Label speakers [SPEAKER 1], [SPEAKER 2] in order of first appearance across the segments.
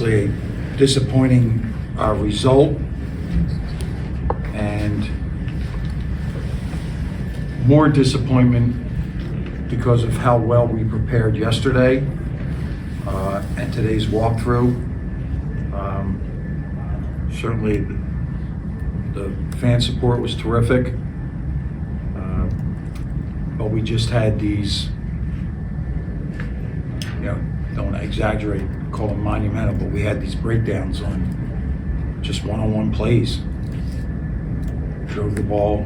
[SPEAKER 1] obviously a disappointing result, and more disappointment because of how well we prepared yesterday and today's walkthrough. Certainly the fan support was terrific, but we just had these, don't want to exaggerate, call them monumental, but we had these breakdowns on just one-on-one plays. Drove the ball.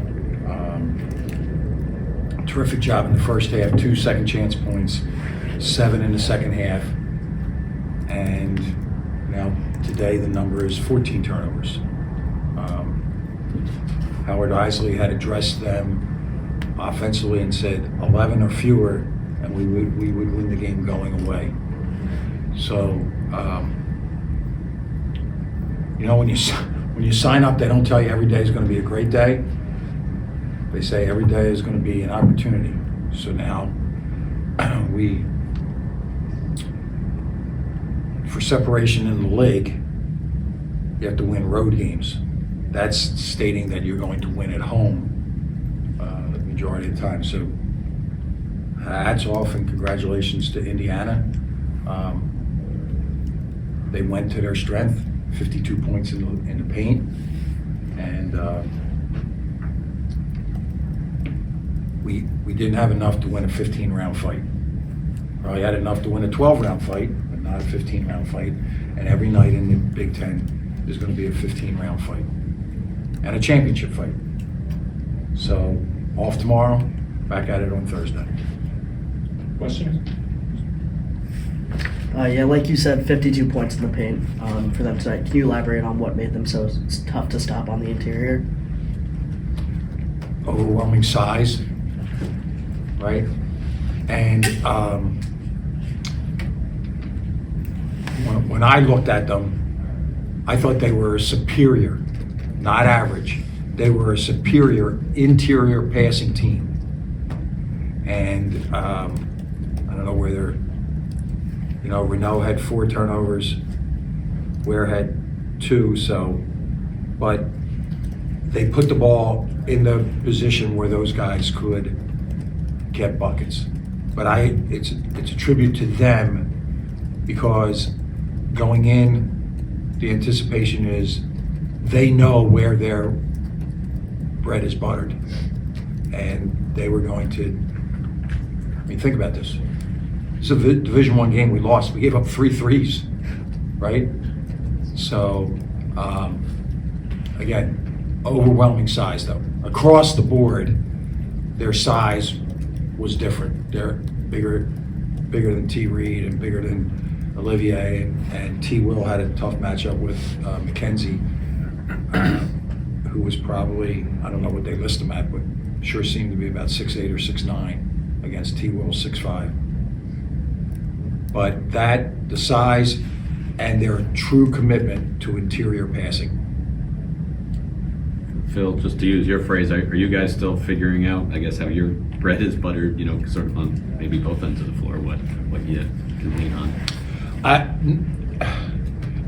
[SPEAKER 1] Terrific job in the first half, 2 second chance points, 7 in the second half. And now today the number is 14 turnovers. Howard Isley had addressed them offensively and said 11 or fewer, and we would win the game going away. So, when you sign up, they don't tell you every day is going to be a great day. They say every day is going to be an opportunity. So now for separation in the league, you have to win road games. That's stating that you're going to win at home the majority of the time. So hats off and congratulations to Indiana. They went to their strength, 52 points in the paint, and we didn't have enough to win a 15-round fight. Probably had enough to win a 12-round fight, but not a 15-round fight. And every night in the Big Ten is going to be a 15-round fight and a championship fight. So off tomorrow, back at it on Thursday.
[SPEAKER 2] Questions?
[SPEAKER 3] Yeah, like you said, 52 points in the paint for them tonight. Can you elaborate on what made them so tough to stop on the interior?
[SPEAKER 1] Overwhelming size, right? And when I looked at them, I thought they were superior, not average. They were a superior interior passing team. And I don't know where they're, Renault had 4 turnovers, Ware had 2, but they put the ball in the position where those guys could get buckets. But it's a tribute to them, because going in, the anticipation is they know where their bread is buttered, and they were going to. Think about this. It's a Division I game we lost. We gave up 3 threes, right? So, again, overwhelming size though. Across the board, their size was different. They're bigger than T. Reed and bigger than Olivier, and T. Will had a tough matchup with McKenzie, who was probably, I don't know what they list him at, but sure seemed to be about 6'8" or 6'9" against T. Will 6'5". But the size and their true commitment to interior passing.
[SPEAKER 4] Phil, just to use your phrase, are you guys still figuring out, I guess, how your bread is buttered, sort of on maybe both ends of the floor, what you can lean on?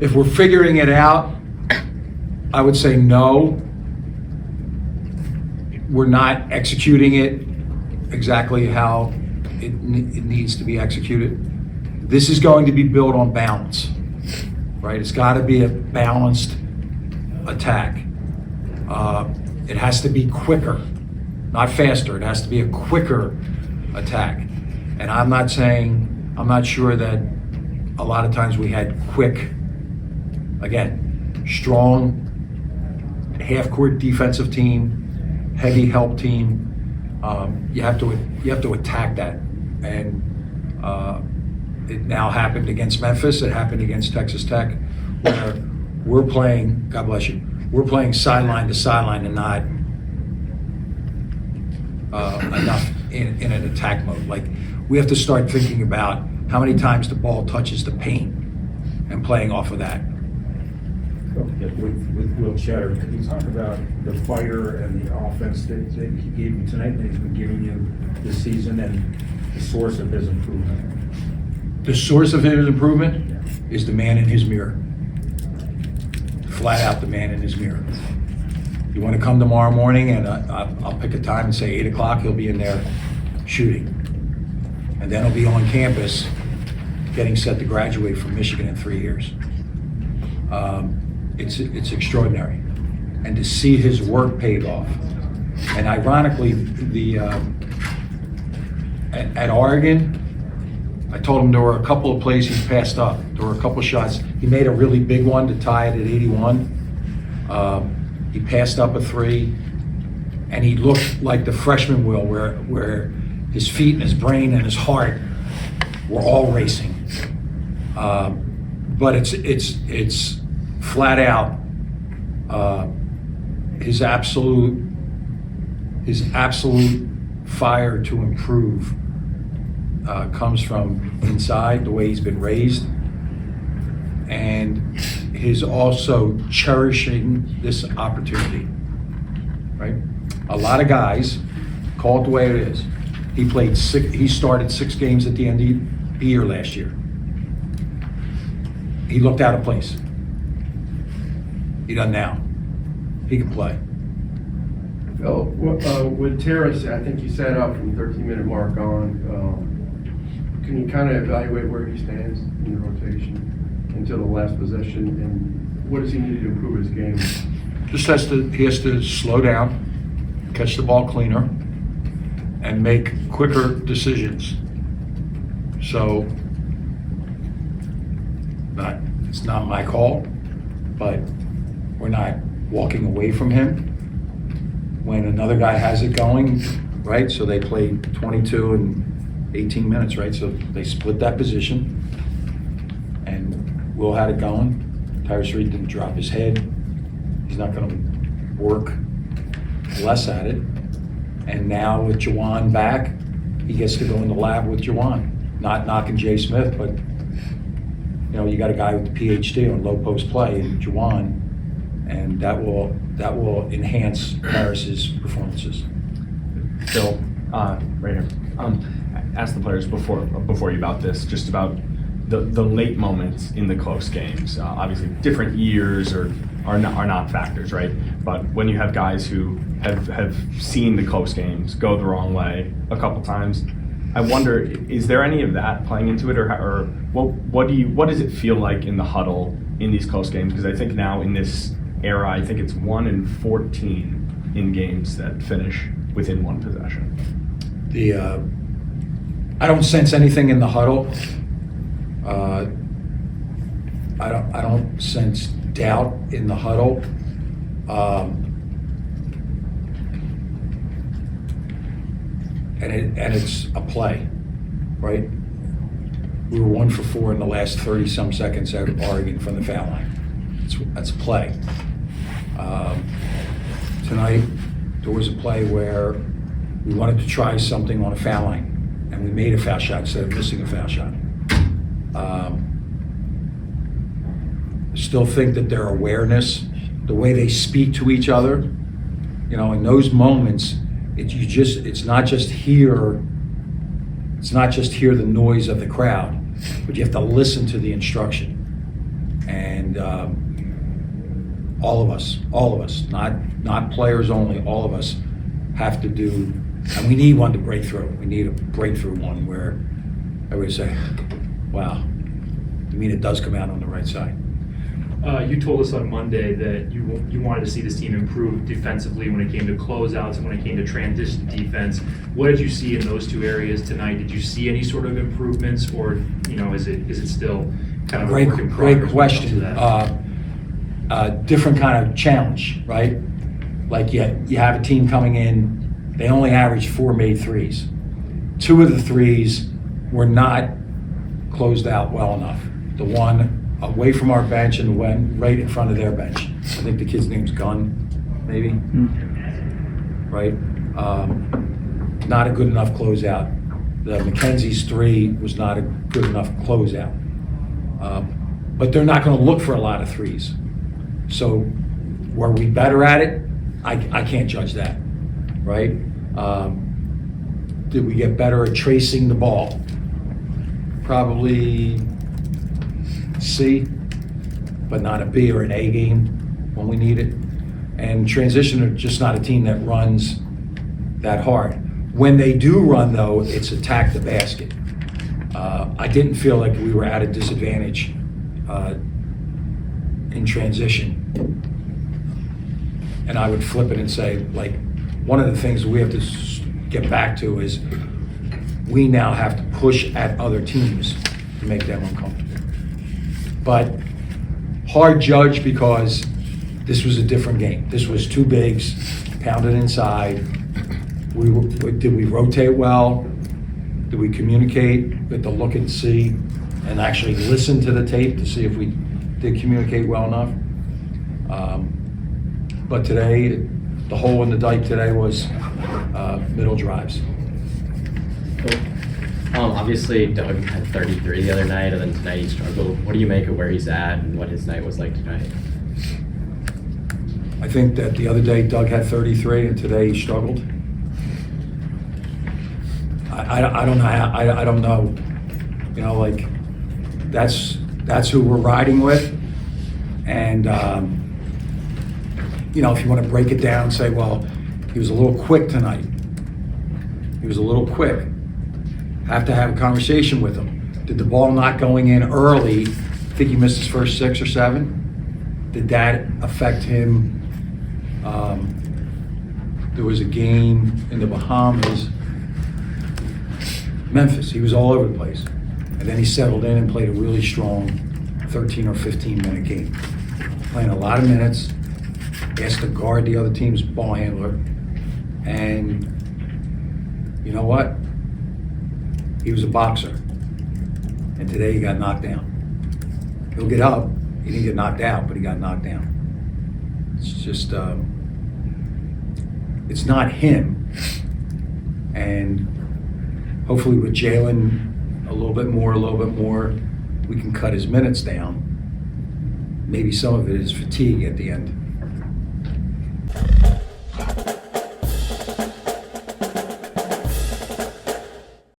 [SPEAKER 1] If we're figuring it out, I would say no. We're not executing it exactly how it needs to be executed. This is going to be built on balance, right? It's got to be a balanced attack. It has to be quicker, not faster. It has to be a quicker attack. And I'm not sure that a lot of times we had quick, again, strong half-court defensive team, heavy help team. You have to attack that. And it now happened against Memphis. It happened against Texas Tech, where we're playing, God bless you, we're playing sideline to sideline and not enough in an attack mode. Like, we have to start thinking about how many times the ball touches the paint and playing off of that.
[SPEAKER 2] With Will Cheddar, could you talk about the fire and the offense that he gave you tonight, that he's been giving you this season, and the source of his improvement?
[SPEAKER 1] The source of his improvement? is the man in his mirror. Flat out the man in his mirror. You want to come tomorrow morning, and I'll pick a time and say 8 o'clock, he'll be in there shooting. And then he'll be on campus getting set to graduate from Michigan in 3 years. It's extraordinary. And to see his work paid off. And ironically, at Oregon, I told him there were a couple of plays he passed up. There were a couple of shots. He made a really big one to tie it at 81. He passed up a 3, and he looked like the freshman will, where his feet and his brain and his heart were all racing. But it's flat out his absolute fire to improve comes from inside, the way he's been raised, and his also cherishing this opportunity, right? A lot of guys call it the way it is. He started 6 games at the end of the year last year. He looked out of place. He doesn't now. He can play.
[SPEAKER 5] Phil, with Terrace, I think you set up from the 13-minute mark on. Can you kind of evaluate where he stands in the rotation until the last possession, and what does he need to improve his game?
[SPEAKER 1] He has to slow down, catch the ball cleaner, and make quicker decisions. So, it's not my call, but we're not walking away from him when another guy has it going, right? So they played 22 and 18 minutes, right? So they split that position, and Will had it going. Tyus Reed didn't drop his head. He's not going to work less at it. And now with Juwan back, he gets to go in the lab with Juwan. Not knocking Jay Smith, but you got a guy with a PhD on low post play in Juwan, and that will enhance Harris's performances.
[SPEAKER 6] Phil, right here. Ask the players before you about this, just about the late moments in the close games. Obviously, different years are not factors, right? But when you have guys who have seen the close games go the wrong way a couple times, I wonder, is there any of that playing into it, or what does it feel like in the huddle in these close games? Because I think now in this era, I think it's 1 in 14 in games that finish within 1 possession.
[SPEAKER 1] I don't sense anything in the huddle. I don't sense doubt in the huddle. And it's a play, right? We were 1 for 4 in the last 30-some seconds at Oregon from the foul line. That's a play. Tonight, there was a play where we wanted to try something on a foul line, and we made a foul shot instead of missing a foul shot. Still think that their awareness, the way they speak to each other, in those moments, it's not just hear the noise of the crowd, but you have to listen to the instruction. And all of us, not players only, all of us have to do, and we need one to break through. We need a breakthrough one where everybody say, wow, it does come out on the right side.
[SPEAKER 7] You told us on Monday that you wanted to see this team improve defensively when it came to closeouts and when it came to transition defense. What did you see in those 2 areas tonight? Did you see any sort of improvements, or is it still kind of a work in progress?
[SPEAKER 1] Great question. Different kind of challenge, right? Like you have a team coming in, they only averaged 4 made threes. 2 of the threes were not closed out well enough. The one away from our bench and went right in front of their bench. I think the kid's name's Gunn, maybe. Right? Not a good enough closeout. The McKenzie's 3 was not a good enough closeout. But they're not going to look for a lot of threes. So were we better at it? I can't judge that, right? Did we get better at tracing the ball? Probably C, but not a B or an A game when we need it. And transition are just not a team that runs that hard. When they do run, though, it's attack the basket. I didn't feel like we were at a disadvantage in transition. And I would flip it and say, like, one of the things we have to get back to is we now have to push at other teams to make them uncomfortable. But hard judge because this was a different game. This was two bigs, pounded inside. Did we rotate well? Did we communicate with the look and see and actually listen to the tape to see if we did communicate well enough? But today, the hole in the dike today was middle drives.
[SPEAKER 8] Cool. Obviously, Doug had 33 the other night, and then tonight he struggled. What do you make of where he's at and what his night was like tonight?
[SPEAKER 1] I think that the other day Doug had 33 and today he struggled. I don't know. I don't know. You know, like that's who we're riding with, and you know, if you want to break it down and say, well, he was a little quick tonight. He was a little quick. Have to have a conversation with him. Did the ball not going in early? I think he missed his first 6 or 7. Did that affect him? There was a game in the Bahamas, Memphis. He was all over the place. And then he settled in and played a really strong 13 or 15 minute game. Playing a lot of minutes, asked to guard the other team's ball handler. And you know what? He was a boxer. And today he got knocked down. He'll get up. He didn't get knocked out, but he got knocked down. It's just, it's not him. And hopefully with Jalen a little bit more, we can cut his minutes down. Maybe some of it is fatigue at the end.